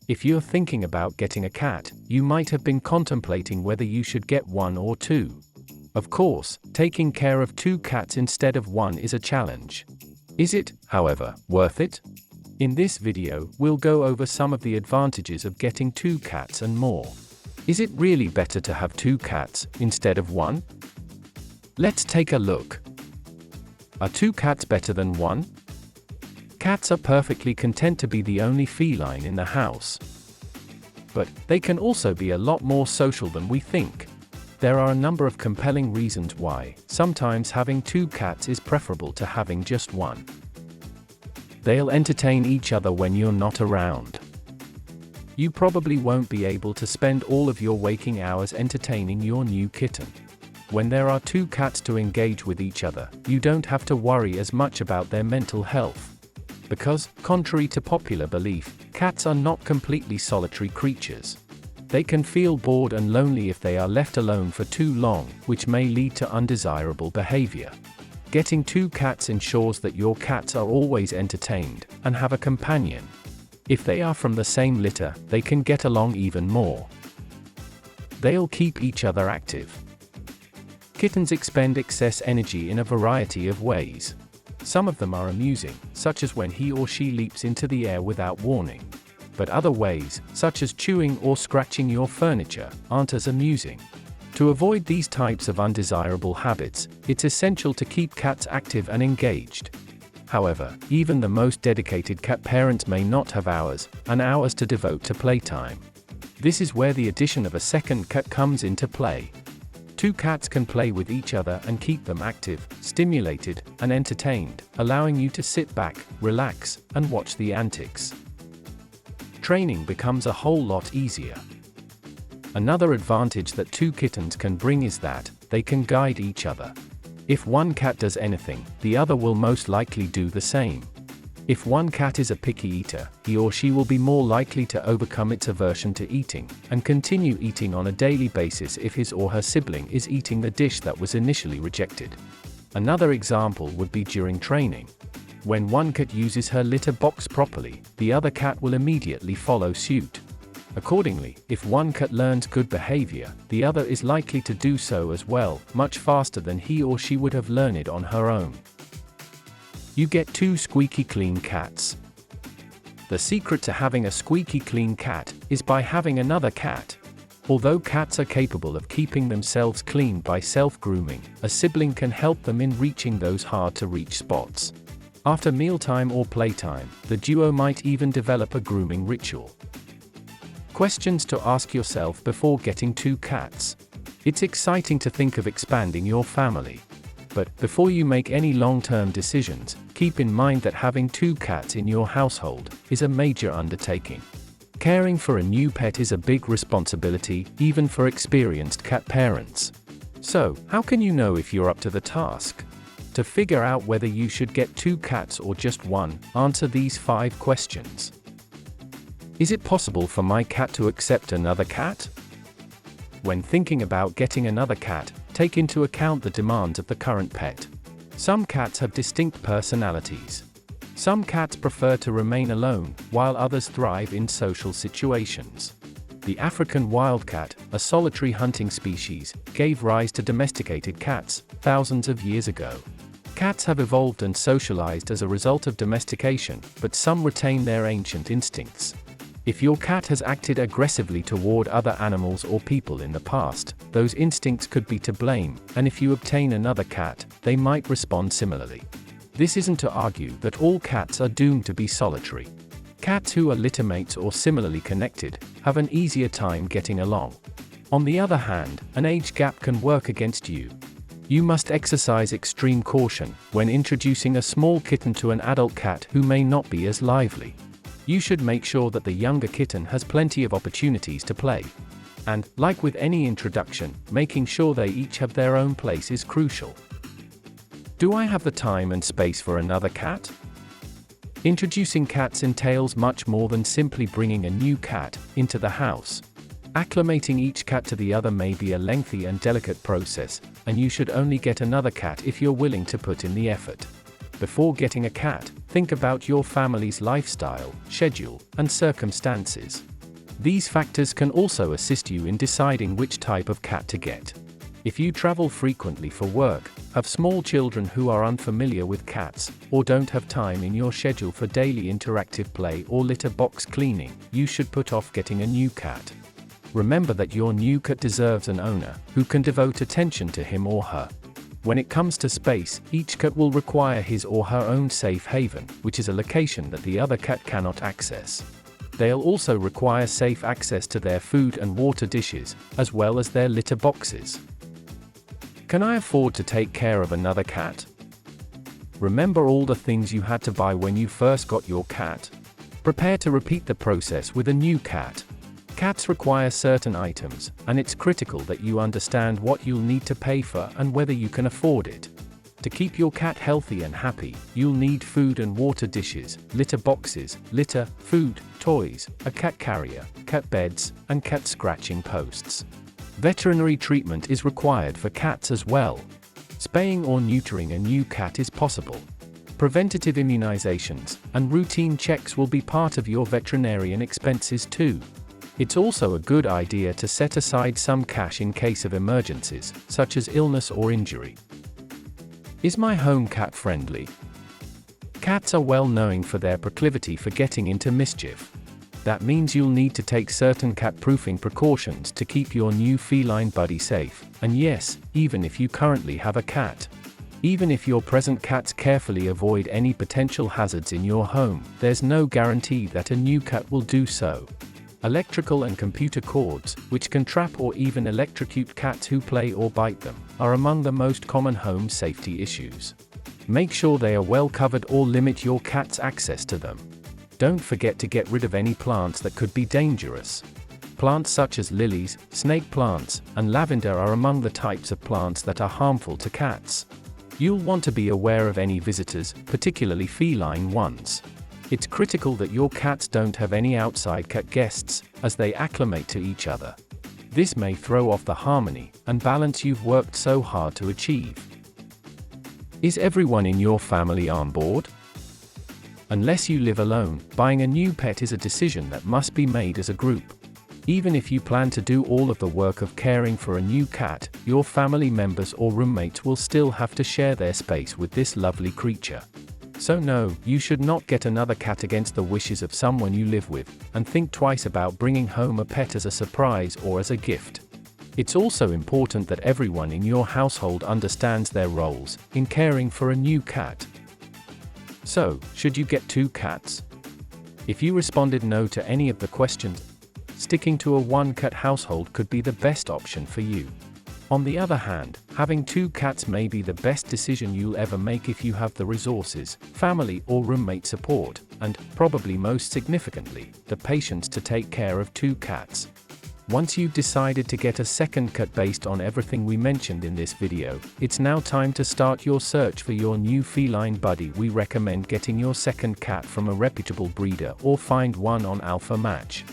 If you're thinking about getting a cat, you might have been contemplating whether you should get one or two. Of course, taking care of two cats instead of one is a challenge. Is it, however, worth it? In this video, we'll go over some of the advantages of getting two cats and more. Is it really better to have two cats instead of one? Let's take a look. Are two cats better than one? Cats are perfectly content to be the only feline in the house. But they can also be a lot more social than we think. There are a number of compelling reasons why sometimes having two cats is preferable to having just one. They'll entertain each other when you're not around. You probably won't be able to spend all of your waking hours entertaining your new kitten. When there are two cats to engage with each other, you don't have to worry as much about their mental health. Because, contrary to popular belief, cats are not completely solitary creatures. They can feel bored and lonely if they are left alone for too long, which may lead to undesirable behavior. Getting two cats ensures that your cats are always entertained and have a companion. If they are from the same litter, they can get along even more. They'll keep each other active. Kittens expend excess energy in a variety of ways. Some of them are amusing, such as when he or she leaps into the air without warning. But other ways, such as chewing or scratching your furniture, aren't as amusing. To avoid these types of undesirable habits, it's essential to keep cats active and engaged. However, even the most dedicated cat parents may not have hours and hours to devote to playtime. This is where the addition of a second cat comes into play. Two cats can play with each other and keep them active, stimulated, and entertained, allowing you to sit back, relax, and watch the antics. Training becomes a whole lot easier. Another advantage that two kittens can bring is that they can guide each other. If one cat does anything, the other will most likely do the same. If one cat is a picky eater, he or she will be more likely to overcome its aversion to eating, and continue eating on a daily basis if his or her sibling is eating the dish that was initially rejected. Another example would be during training. When one cat uses her litter box properly, the other cat will immediately follow suit. Accordingly, if one cat learns good behavior, the other is likely to do so as well, much faster than he or she would have learned it on her own. You get two squeaky clean cats. The secret to having a squeaky clean cat is by having another cat. Although cats are capable of keeping themselves clean by self-grooming, a sibling can help them in reaching those hard-to-reach spots. After mealtime or playtime, the duo might even develop a grooming ritual. Questions to ask yourself before getting two cats. It's exciting to think of expanding your family. But before you make any long-term decisions, keep in mind that having two cats in your household is a major undertaking. Caring for a new pet is a big responsibility, even for experienced cat parents. So, how can you know if you're up to the task? To figure out whether you should get two cats or just one, answer these 5 questions. Is it possible for my cat to accept another cat? When thinking about getting another cat, take into account the demands of the current pet. Some cats have distinct personalities. Some cats prefer to remain alone, while others thrive in social situations. The African wildcat, a solitary hunting species, gave rise to domesticated cats thousands of years ago. Cats have evolved and socialized as a result of domestication, but some retain their ancient instincts. If your cat has acted aggressively toward other animals or people in the past, those instincts could be to blame, and if you obtain another cat, they might respond similarly. This isn't to argue that all cats are doomed to be solitary. Cats who are littermates or similarly connected have an easier time getting along. On the other hand, an age gap can work against you. You must exercise extreme caution when introducing a small kitten to an adult cat who may not be as lively. You should make sure that the younger kitten has plenty of opportunities to play. And, like with any introduction, making sure they each have their own place is crucial. Do I have the time and space for another cat? Introducing cats entails much more than simply bringing a new cat into the house. Acclimating each cat to the other may be a lengthy and delicate process, and you should only get another cat if you're willing to put in the effort. Before getting a cat, think about your family's lifestyle, schedule, and circumstances. These factors can also assist you in deciding which type of cat to get. If you travel frequently for work, have small children who are unfamiliar with cats, or don't have time in your schedule for daily interactive play or litter box cleaning, you should put off getting a new cat. Remember that your new cat deserves an owner who can devote attention to him or her. When it comes to space, each cat will require his or her own safe haven, which is a location that the other cat cannot access. They'll also require safe access to their food and water dishes, as well as their litter boxes. Can I afford to take care of another cat? Remember all the things you had to buy when you first got your cat? Prepare to repeat the process with a new cat. Cats require certain items, and it's critical that you understand what you'll need to pay for and whether you can afford it. To keep your cat healthy and happy, you'll need food and water dishes, litter boxes, litter, food, toys, a cat carrier, cat beds, and cat scratching posts. Veterinary treatment is required for cats as well. Spaying or neutering a new cat is possible. Preventative immunizations and routine checks will be part of your veterinarian expenses too. It's also a good idea to set aside some cash in case of emergencies, such as illness or injury. Is my home cat friendly? Cats are well known for their proclivity for getting into mischief. That means you'll need to take certain cat-proofing precautions to keep your new feline buddy safe, and yes, even if you currently have a cat. Even if your present cats carefully avoid any potential hazards in your home, there's no guarantee that a new cat will do so. Electrical and computer cords, which can trap or even electrocute cats who play or bite them, are among the most common home safety issues. Make sure they are well covered or limit your cat's access to them. Don't forget to get rid of any plants that could be dangerous. Plants such as lilies, snake plants, and lavender are among the types of plants that are harmful to cats. You'll want to be aware of any visitors, particularly feline ones. It's critical that your cats don't have any outside cat guests, as they acclimate to each other. This may throw off the harmony and balance you've worked so hard to achieve. Is everyone in your family on board? Unless you live alone, buying a new pet is a decision that must be made as a group. Even if you plan to do all of the work of caring for a new cat, your family members or roommates will still have to share their space with this lovely creature. So no, you should not get another cat against the wishes of someone you live with, and think twice about bringing home a pet as a surprise or as a gift. It's also important that everyone in your household understands their roles in caring for a new cat. So, should you get 2 cats? If you responded no to any of the questions, sticking to a 1-cat household could be the best option for you. On the other hand, having 2 cats may be the best decision you'll ever make if you have the resources, family or roommate support, and, probably most significantly, the patience to take care of 2 cats. Once you've decided to get a second cat based on everything we mentioned in this video, it's now time to start your search for your new feline buddy. We recommend getting your second cat from a reputable breeder or find one on Alpha Match.